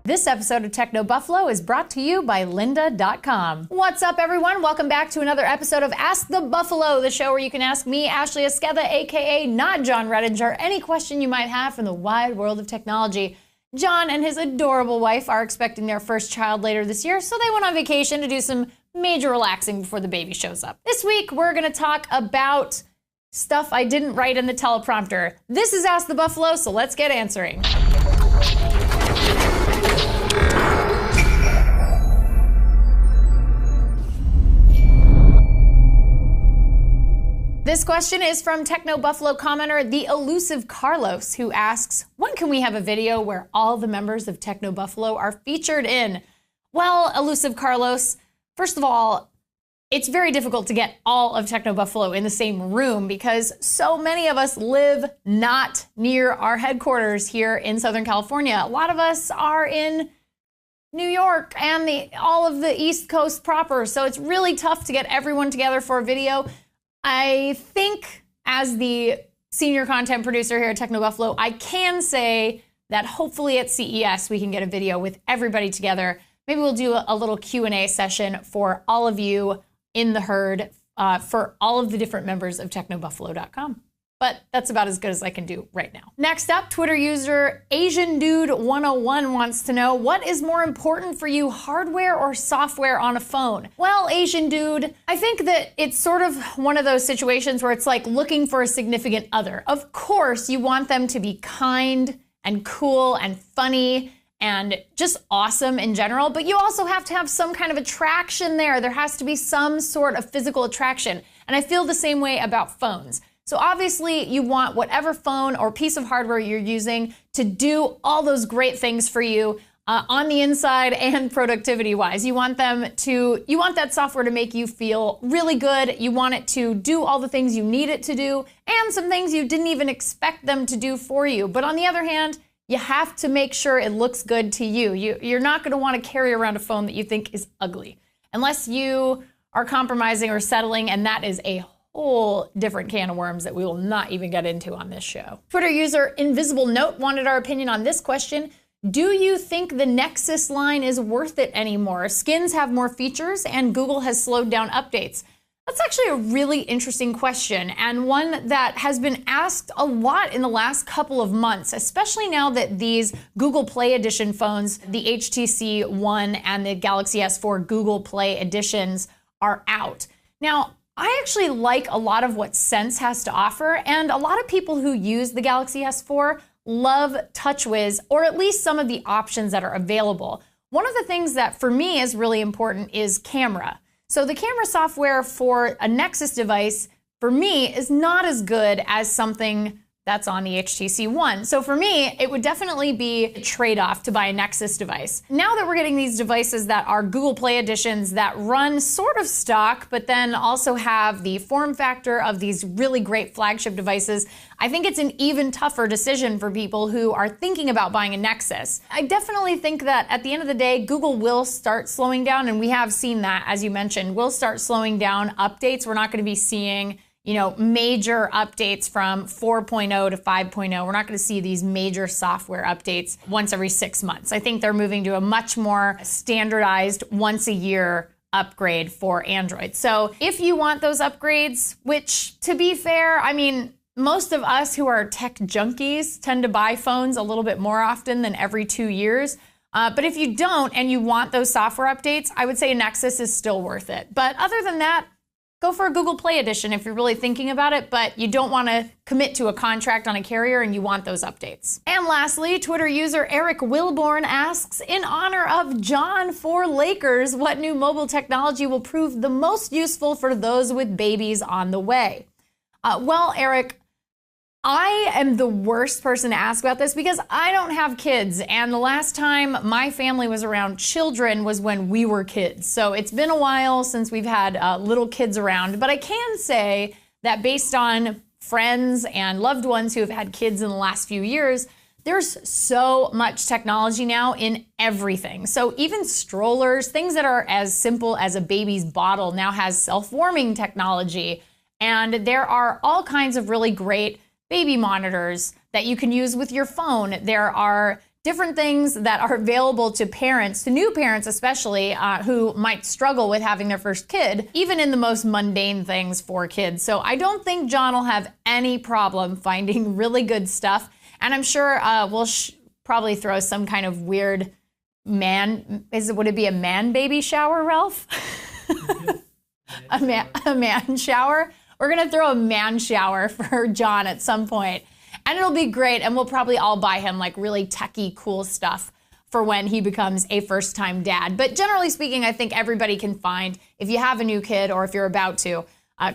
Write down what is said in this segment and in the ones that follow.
This episode of Techno Buffalo is brought to you by lynda.com. What's up, everyone? Welcome back to another episode of Ask the Buffalo, the show where you can ask me, Ashley Esqueda, aka not John Redinger, any question you might have from the wide world of technology. John and his adorable wife are expecting their first child later this year, so they went on vacation to do some major relaxing before the baby shows up. This week, we're going to talk about stuff I didn't write in the teleprompter. This is Ask the Buffalo, so let's get answering. This question is from Techno Buffalo commenter, the elusive Carlos, who asks, when can we have a video where all the members of Techno Buffalo are featured in? Well, elusive Carlos, first of all, it's very difficult to get all of Techno Buffalo in the same room because so many of us live not near our headquarters here in Southern California. A lot of us are in New York and all of the East Coast proper, so it's really tough to get everyone together for a video. I think as the senior content producer here at Techno Buffalo, I can say that hopefully at CES we can get a video with everybody together. Maybe we'll do a little Q&A session for all of you in the herd for all of the different members of technobuffalo.com. But that's about as good as I can do right now. Next up, Twitter user AsianDude101 wants to know, what is more important for you, hardware or software on a phone? Well, Asian Dude, I think that it's sort of one of those situations where it's like looking for a significant other. Of course, you want them to be kind and cool and funny and just awesome in general, but you also have to have some kind of attraction there. There has to be some sort of physical attraction. And I feel the same way about phones. So obviously you want whatever phone or piece of hardware you're using to do all those great things for you on the inside and productivity wise. You want that software to make you feel really good. You want it to do all the things you need it to do and some things you didn't even expect them to do for you. But on the other hand, you have to make sure it looks good to you. You're not going to want to carry around a phone that you think is ugly unless you are compromising or settling, and that is a whole different can of worms that we will not even get into on this show. Twitter user Invisible Note wanted our opinion on this question. Do you think the Nexus line is worth it anymore? Skins have more features and Google has slowed down updates. That's actually a really interesting question and one that has been asked a lot in the last couple of months, especially now that these Google Play Edition phones, the HTC One and the Galaxy S4 Google Play Editions are out. Now, I actually like a lot of what Sense has to offer, and a lot of people who use the Galaxy S4 love TouchWiz, or at least some of the options that are available. One of the things that for me is really important is camera. So the camera software for a Nexus device, for me, is not as good as something that's on the HTC One. So for me, it would definitely be a trade-off to buy a Nexus device. Now that we're getting these devices that are Google Play Editions that run sort of stock, but then also have the form factor of these really great flagship devices, I think it's an even tougher decision for people who are thinking about buying a Nexus. I definitely think that at the end of the day, Google will start slowing down, and we have seen that, as you mentioned, will start slowing down updates. We're not going to be seeing major updates from 4.0 to 5.0. We're not going to see these major software updates once every 6 months. I think they're moving to a much more standardized once a year upgrade for Android. So if you want those upgrades, which to be fair, I mean, most of us who are tech junkies tend to buy phones a little bit more often than every 2 years. But if you don't and you want those software updates, I would say a Nexus is still worth it. But other than that, go for a Google Play Edition if you're really thinking about it, but you don't want to commit to a contract on a carrier and you want those updates. And lastly, Twitter user Eric Wilborn asks, in honor of John for Lakers, what new mobile technology will prove the most useful for those with babies on the way? Well, Eric, I am the worst person to ask about this because I don't have kids, and the last time my family was around children was when we were kids. So it's been a while since we've had little kids around, but I can say that based on friends and loved ones who have had kids in the last few years, there's so much technology now in everything. So even strollers, things that are as simple as a baby's bottle now has self-warming technology, and there are all kinds of really great baby monitors that you can use with your phone. There are different things that are available to parents, to new parents especially, who might struggle with having their first kid, even in the most mundane things for kids. So I don't think John will have any problem finding really good stuff. And I'm sure we'll probably throw some kind of weird would it be a man baby shower, Ralph? a man shower? We're gonna throw a man shower for John at some point. And it'll be great, and we'll probably all buy him like really techie, cool stuff for when he becomes a first-time dad. But generally speaking, I think everybody can find, if you have a new kid or if you're about to,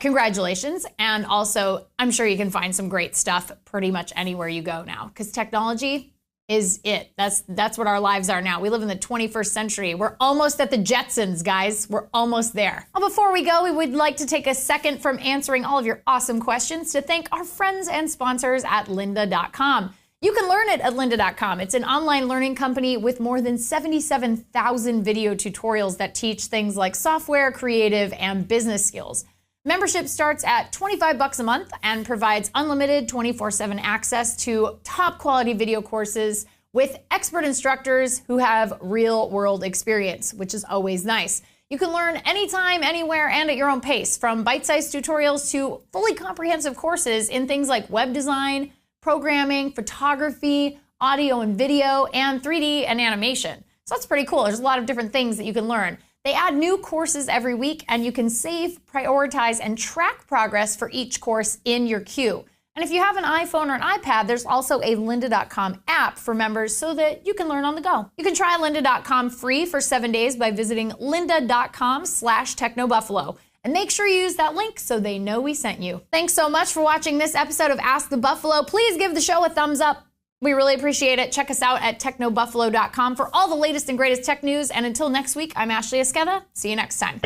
congratulations. And also, I'm sure you can find some great stuff pretty much anywhere you go now, because technology is it. That's what our lives are now. We live in the 21st century. We're almost at the Jetsons, guys. We're almost there. Well, before we go, we would like to take a second from answering all of your awesome questions to thank our friends and sponsors at lynda.com. You can learn it at lynda.com. It's an online learning company with more than 77,000 video tutorials that teach things like software, creative, and business skills. Membership starts at $25 a month and provides unlimited 24/7 access to top quality video courses with expert instructors who have real world experience, which is always nice. You can learn anytime, anywhere, and at your own pace, from bite-sized tutorials to fully comprehensive courses in things like web design, programming, photography, audio and video, and 3D and animation. So that's pretty cool. There's a lot of different things that you can learn. They add new courses every week, and you can save, prioritize, and track progress for each course in your queue. And if you have an iPhone or an iPad, there's also a lynda.com app for members so that you can learn on the go. You can try lynda.com free for 7 days by visiting lynda.com/technobuffalo. And make sure you use that link so they know we sent you. Thanks so much for watching this episode of Ask the Buffalo. Please give the show a thumbs up. We really appreciate it. Check us out at technobuffalo.com for all the latest and greatest tech news. And until next week, I'm Ashley Esqueda. See you next time.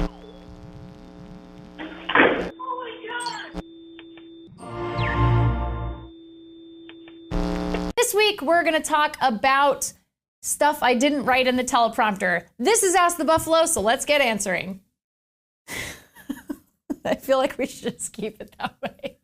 This week, we're going to talk about stuff I didn't write in the teleprompter. This is Ask the Buffalo, so let's get answering. I feel like we should just keep it that way.